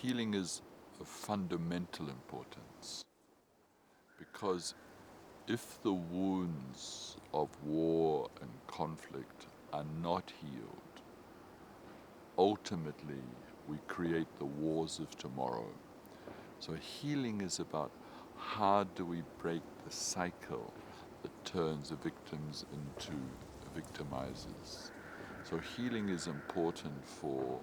healing is of fundamental importance, because if the wounds of war and conflict are not healed, ultimately we create the wars of tomorrow. So healing is about how do we break the cycle that turns the victims into victimizers. So healing is important for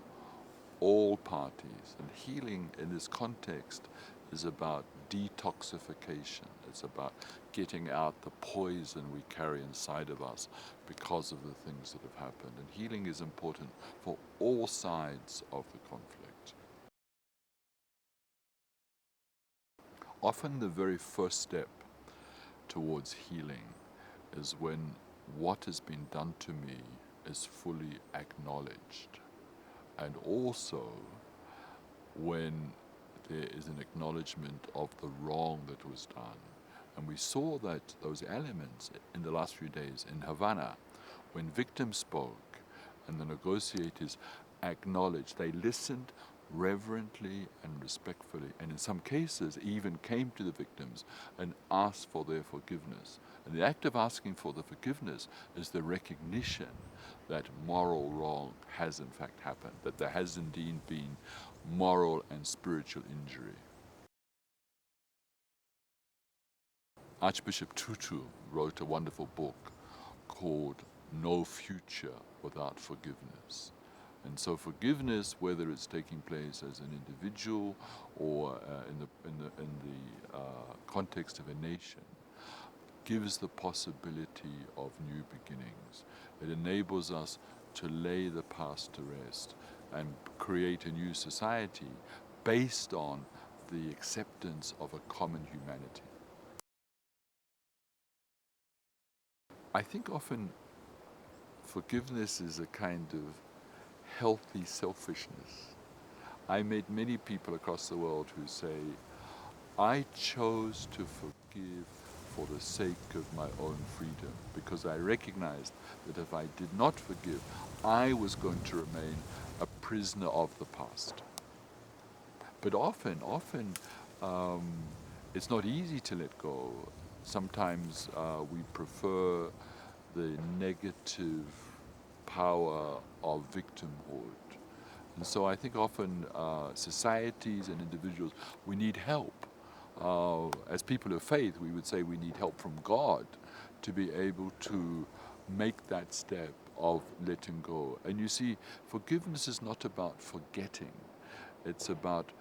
all parties, and healing in this context is about detoxification. It's about getting out the poison we carry inside of us because of the things that have happened. And healing is important for all sides of the conflict. Often the very first step towards healing is when what has been done to me is fully acknowledged, and also when there is an acknowledgement of the wrong that was done. And we saw that those elements in the last few days in Havana, when victims spoke and the negotiators acknowledged, they listened reverently and respectfully, and in some cases even came to the victims and asked for their forgiveness. And the act of asking for the forgiveness is the recognition that moral wrong has in fact happened, that there has indeed been moral and spiritual injury. Archbishop Tutu wrote a wonderful book called No Future Without Forgiveness. And so forgiveness, whether it's taking place as an individual or in the context of a nation, gives the possibility of new beginnings. It enables us to lay the past to rest and create a new society based on the acceptance of a common humanity. I think often forgiveness is a kind of healthy selfishness. I meet many people across the world who say, I chose to forgive for the sake of my own freedom, because I recognized that if I did not forgive, I was going to remain a prisoner of the past. But often, it's not easy to let go. Sometimes we prefer the negative power of victimhood. And so I think often societies and individuals, we need help. As people of faith, we would say we need help from God to be able to make that step of letting go. And you see, forgiveness is not about forgetting. It's about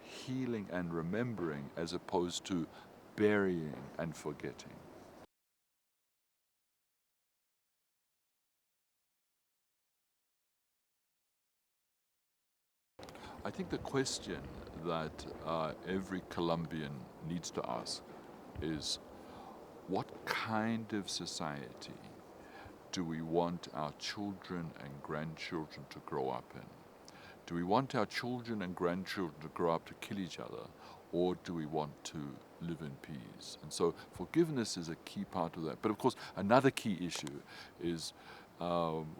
healing and remembering as opposed to burying and forgetting. I think the question that every Colombian needs to ask is, what kind of society do we want our children and grandchildren to grow up in? Do we want our children and grandchildren to grow up to kill each other, or do we want to live in peace? And so forgiveness is a key part of that. But of course, another key issue is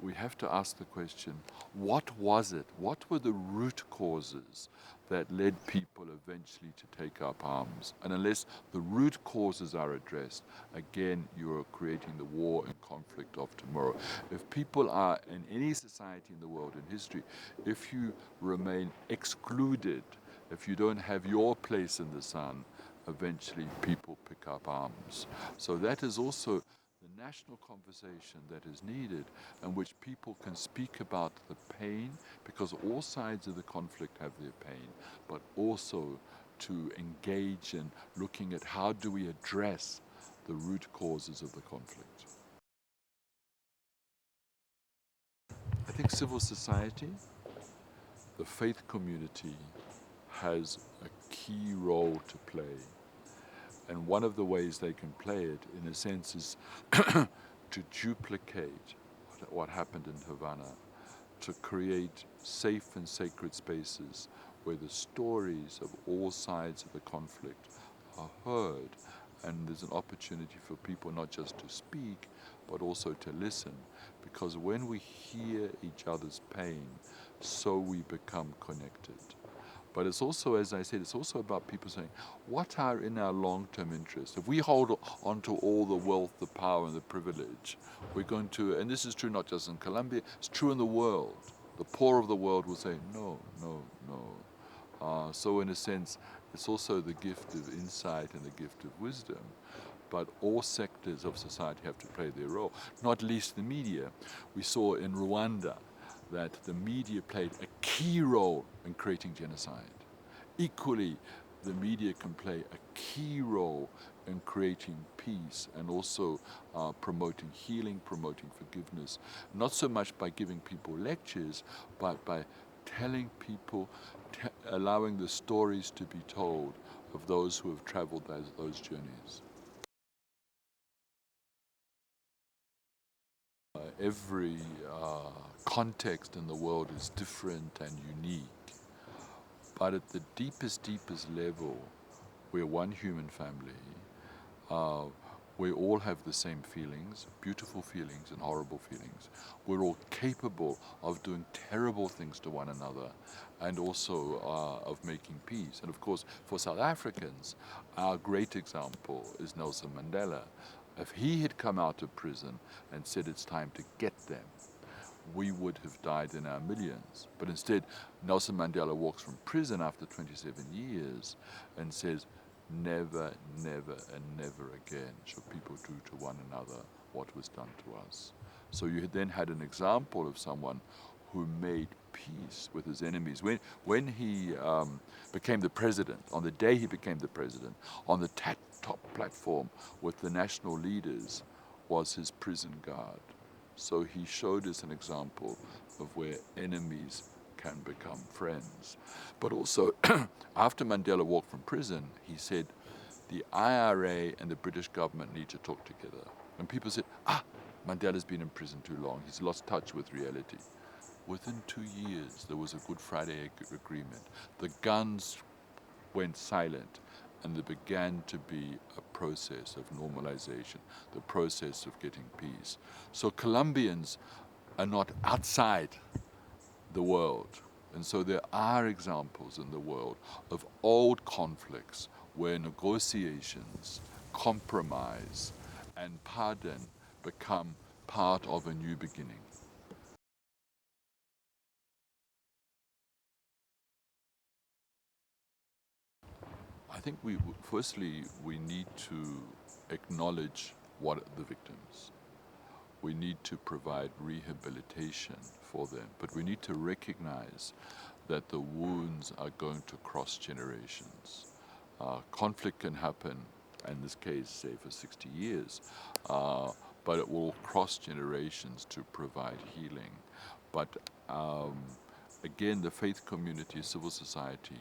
we have to ask the question, what was it? What were the root causes that led people eventually to take up arms? And unless the root causes are addressed, again, you are creating the war and conflict of tomorrow. If people are, in any society in the world, in history, if you remain excluded, if you don't have your place in the sun, eventually people pick up arms. So that is also the national conversation that is needed, in which people can speak about the pain, because all sides of the conflict have their pain, but also to engage in looking at how do we address the root causes of the conflict. I think civil society, the faith community, has a key role to play. And one of the ways they can play it, in a sense, is to duplicate what happened in Havana, to create safe and sacred spaces where the stories of all sides of the conflict are heard, and there's an opportunity for people not just to speak, but also to listen. Because when we hear each other's pain, so we become connected. But it's also, as I said, it's also about people saying, what are in our long-term interests? If we hold on to all the wealth, the power, and the privilege, we're going to, and this is true not just in Colombia, it's true in the world. The poor of the world will say, no, no, no. So in a sense, it's also the gift of insight and the gift of wisdom. But all sectors of society have to play their role, not least the media. We saw in Rwanda that the media played a key role in creating genocide. Equally, the media can play a key role in creating peace and also promoting healing, promoting forgiveness, not so much by giving people lectures, but by telling people, allowing the stories to be told of those who have traveled those journeys. Every context in the world is different and unique, but at the deepest level, we're one human family. We all have the same feelings, beautiful feelings and horrible feelings. We're all capable of doing terrible things to one another and also of making peace. And of course, for South Africans, our great example is Nelson Mandela. If he had come out of prison and said it's time to get them, we would have died in our millions. But instead, Nelson Mandela walks from prison after 27 years and says, never, never, and never again shall people do to one another what was done to us. So you then had an example of someone who made peace with his enemies. When he became the president, on the day he became the president, on the top platform with the national leaders was his prison guard. So he showed us an example of where enemies can become friends. But also, after Mandela walked from prison, he said, the IRA and the British government need to talk together. And people said, Mandela's been in prison too long, he's lost touch with reality. Within 2 years, there was a Good Friday Agreement. The guns went silent, and there began to be a process of normalization, the process of getting peace. So Colombians are not outside the world. And so there are examples in the world of old conflicts where negotiations, compromise, and pardon become part of a new beginning. I think firstly, we need to acknowledge what the victims. We need to provide rehabilitation for them, but we need to recognize that the wounds are going to cross generations. Conflict can happen, in this case, say for 60 years, but it will cross generations to provide healing. But again, the faith community, civil society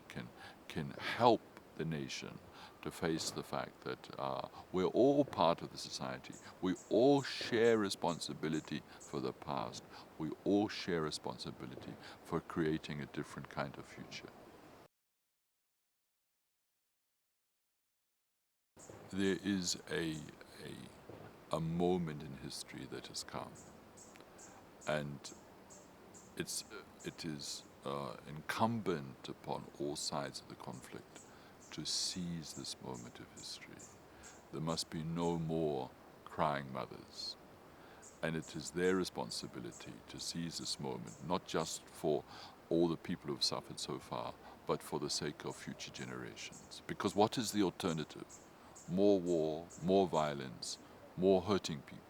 can help the nation to face the fact that we're all part of the society. We all share responsibility for the past. We all share responsibility for creating a different kind of future. There is a moment in history that has come, and it is incumbent upon all sides of the conflict to seize this moment of history. There must be no more crying mothers. And it is their responsibility to seize this moment, not just for all the people who have suffered so far, but for the sake of future generations. Because what is the alternative? More war, more violence, more hurting people.